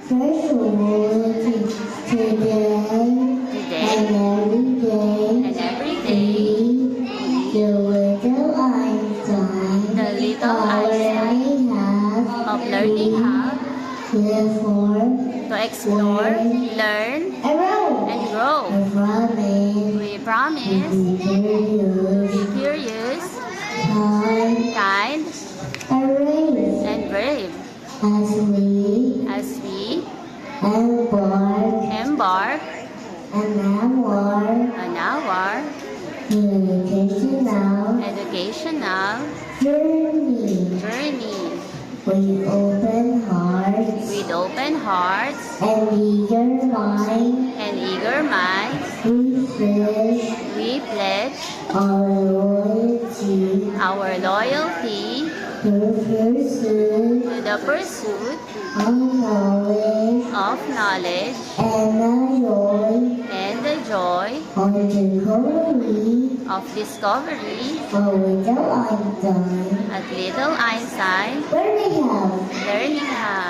First of all, today and every day, the little Einstein The little Einstein of Learning Hub to explore, learn, and grow. We promise to be curious, kind, and brave as we embark on our educational journey with open hearts and and eager minds. we pledge Our loyalty our loyalty to the pursuit to the pursuit of knowledge and the joy of discovery of Little Einstein at Little Einstein Learning Hub. Learning Hub.